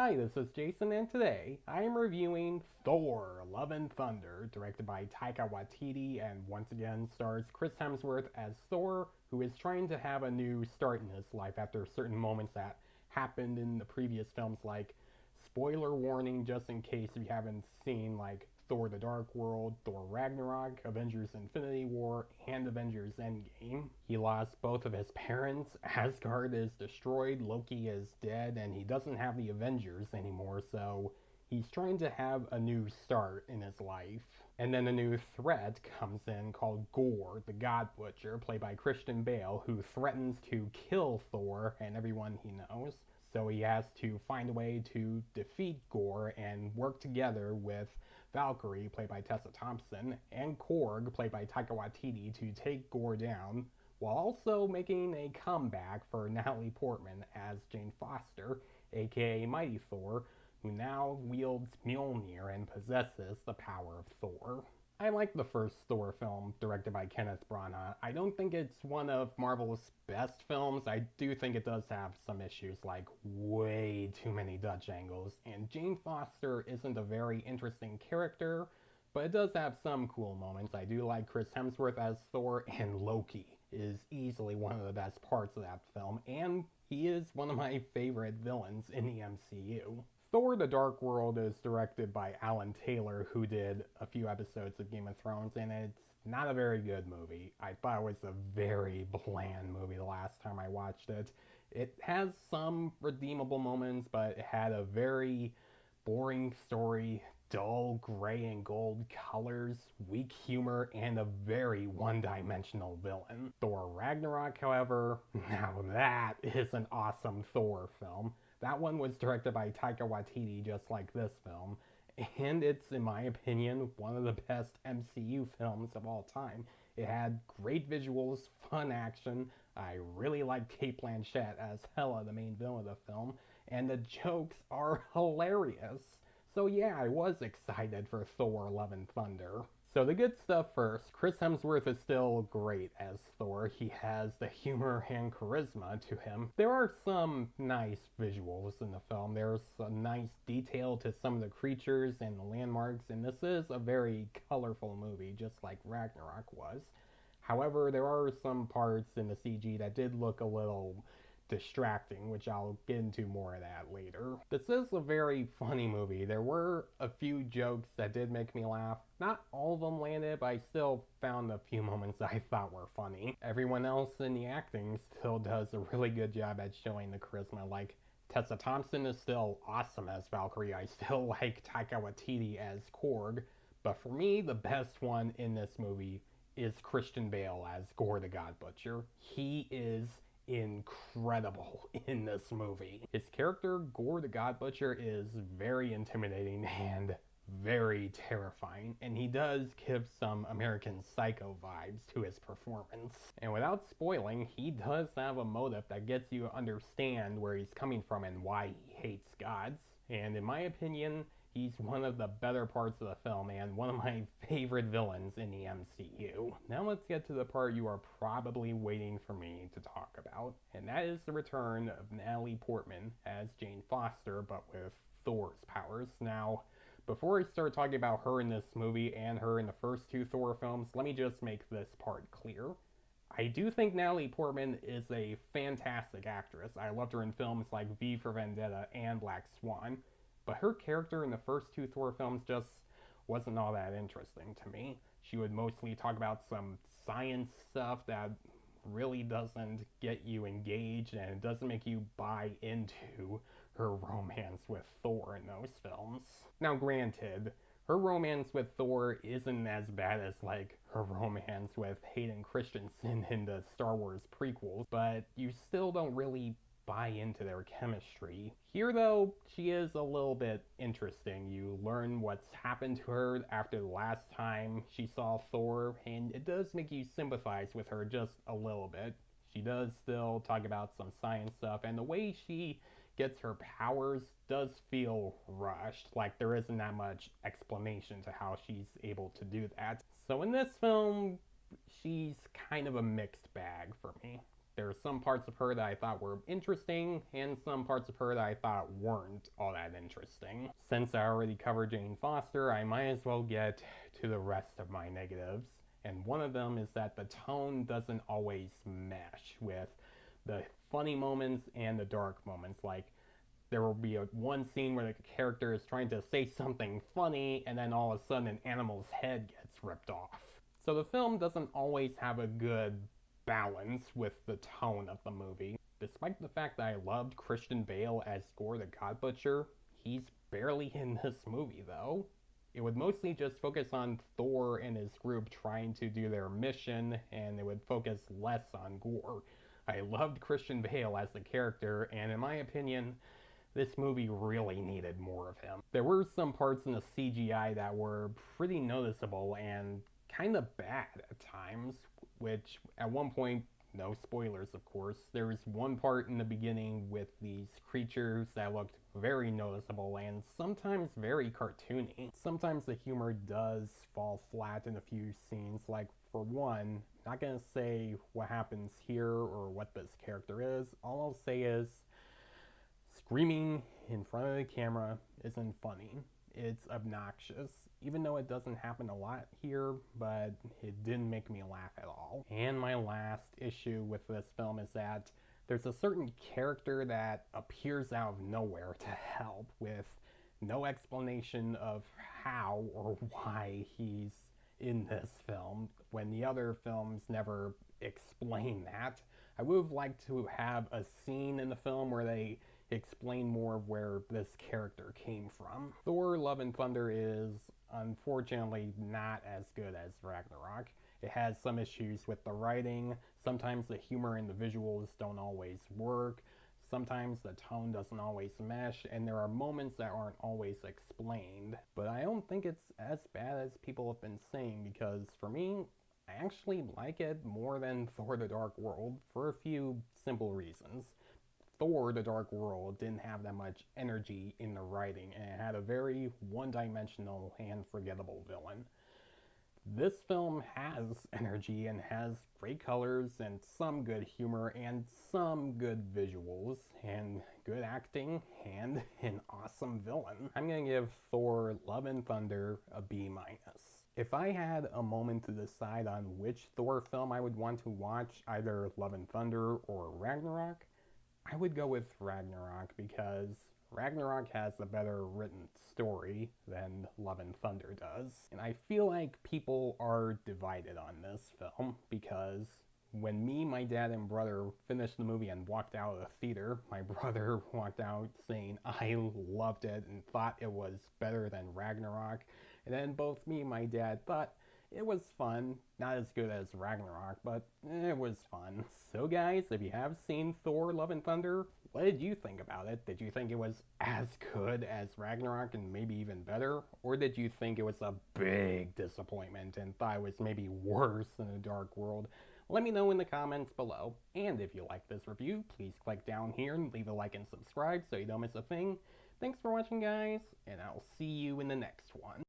Hi, this is Jason, and today I am reviewing Thor Love and Thunder, directed by Taika Watiti, and once again stars Chris Hemsworth as Thor, who is trying to have a new start in his life after certain moments that happened in the previous films, like spoiler warning just in case if you haven't seen like Thor the Dark World, Thor Ragnarok, Avengers Infinity War, and Avengers Endgame. He lost both of his parents, Asgard is destroyed, Loki is dead, and he doesn't have the Avengers anymore, so he's trying to have a new start in his life. And then a new threat comes in called Gorr the God Butcher, played by Christian Bale, who threatens to kill Thor and everyone he knows. So he has to find a way to defeat Gorr and work together with Valkyrie, played by Tessa Thompson, and Korg, played by Taika Watiti, to take Gorr down, while also making a comeback for Natalie Portman as Jane Foster, aka Mighty Thor, who now wields Mjolnir and possesses the power of Thor. I like the first Thor film, directed by Kenneth Branagh. I don't think it's one of Marvel's best films. I do think it does have some issues, like way too many Dutch angles, and Jane Foster isn't a very interesting character, but it does have some cool moments. I do like Chris Hemsworth as Thor, and Loki is easily one of the best parts of that film, and he is one of my favorite villains in the MCU. Thor the Dark World is directed by Alan Taylor, who did a few episodes of Game of Thrones, and it's not a very good movie. I thought it was a very bland movie the last time I watched it. It has some redeemable moments, but it had a very boring story, dull gray and gold colors, weak humor, and a very one-dimensional villain. Thor Ragnarok, however, now that is an awesome Thor film. That one was directed by Taika Watiti, just like this film, and it's, in my opinion, one of the best MCU films of all time. It had great visuals, fun action. I really liked Kate Blanchett as Hela, the main villain of the film, and the jokes are hilarious. So yeah, I was excited for Thor Love and Thunder. So the good stuff first. Chris Hemsworth is still great as Thor. He has the humor and charisma to him. There are some nice visuals in the film. There's a nice detail to some of the creatures and the landmarks, and this is a very colorful movie, just like Ragnarok was. However, there are some parts in the CG that did look a little distracting, which I'll get into more of that later. This is a very funny movie. There were a few jokes that did make me laugh. Not all of them landed, but I still found a few moments I thought were funny. Everyone else in the acting still does a really good job at showing the charisma. Like, Tessa Thompson is still awesome as Valkyrie. I still like Taika Watiti as Korg. But for me, the best one in this movie is Christian Bale as Gorr the God Butcher. He is incredible in this movie. His character, Gorr the God Butcher, is very intimidating and very terrifying, and he does give some American Psycho vibes to his performance. And without spoiling, he does have a motive that gets you to understand where he's coming from and why he hates gods. And in my opinion, he's one of the better parts of the film and one of my favorite villains in the MCU. Now let's get to the part you are probably waiting for me to talk about, and that is the return of Natalie Portman as Jane Foster, but with Thor's powers. Now, before I start talking about her in this movie and her in the first two Thor films, let me just make this part clear. I do think Natalie Portman is a fantastic actress. I loved her in films like V for Vendetta and Black Swan, but her character in the first two Thor films just wasn't all that interesting to me. She would mostly talk about some science stuff that really doesn't get you engaged and it doesn't make you buy into her romance with Thor in those films. Now, granted, her romance with Thor isn't as bad as like her romance with Hayden Christensen in the Star Wars prequels, but you still don't really buy into their chemistry. Here, though, she is a little bit interesting. You learn what's happened to her after the last time she saw Thor, and it does make you sympathize with her just a little bit. She does still talk about some science stuff, and the way she gets her powers does feel rushed. Like, there isn't that much explanation to how she's able to do that. So in this film, she's kind of a mixed bag for me. There's some parts of her that I thought were interesting, and some parts of her that I thought weren't all that interesting. Since I already covered Jane Foster, I might as well get to the rest of my negatives. And one of them is that the tone doesn't always mesh with the funny moments and the dark moments. Like, there will be one scene where the character is trying to say something funny, and then all of a sudden an animal's head gets ripped off. So the film doesn't always have a good balance with the tone of the movie. Despite the fact that I loved Christian Bale as Gorr the God Butcher, he's barely in this movie though. It would mostly just focus on Thor and his group trying to do their mission, and it would focus less on Gorr. I loved Christian Bale as the character, and in my opinion, this movie really needed more of him. There were some parts in the CGI that were pretty noticeable and kind of bad at times, which at one point, no spoilers of course, there was one part in the beginning with these creatures that looked very noticeable and sometimes very cartoony. Sometimes the humor does fall flat in a few scenes, like for one, not gonna say what happens here or what this character is, all I'll say is screaming in front of the camera isn't funny. It's obnoxious, even though it doesn't happen a lot here, but it didn't make me laugh at all. And my last issue with this film is that there's a certain character that appears out of nowhere to help with no explanation of how or why he's in this film when the other films never explain that. I would have liked to have a scene in the film where they explain more of where this character came from. Thor Love and Thunder is unfortunately not as good as Ragnarok. It has some issues with the writing. Sometimes the humor and the visuals don't always work. Sometimes the tone doesn't always mesh, and there are moments that aren't always explained. But I don't think it's as bad as people have been saying, because for me, I actually like it more than Thor the Dark World for a few simple reasons. Thor the Dark World didn't have that much energy in the writing, and it had a very one-dimensional and forgettable villain. This film has energy and has great colors and some good humor and some good visuals and good acting and an awesome villain. I'm gonna give Thor Love and Thunder a B-. If I had a moment to decide on which Thor film I would want to watch, either Love and Thunder or Ragnarok, I would go with Ragnarok because Ragnarok has a better written story than Love and Thunder does. And I feel like people are divided on this film because when me, my dad, and brother finished the movie and walked out of the theater, my brother walked out saying I loved it and thought it was better than Ragnarok. And then both me and my dad thought it was fun. Not as good as Ragnarok, but it was fun. So guys, if you have seen Thor Love and Thunder, what did you think about it? Did you think it was as good as Ragnarok and maybe even better? Or did you think it was a big disappointment and thought it was maybe worse than The Dark World? Let me know in the comments below. And if you like this review, please click down here and leave a like and subscribe so you don't miss a thing. Thanks for watching guys, and I'll see you in the next one.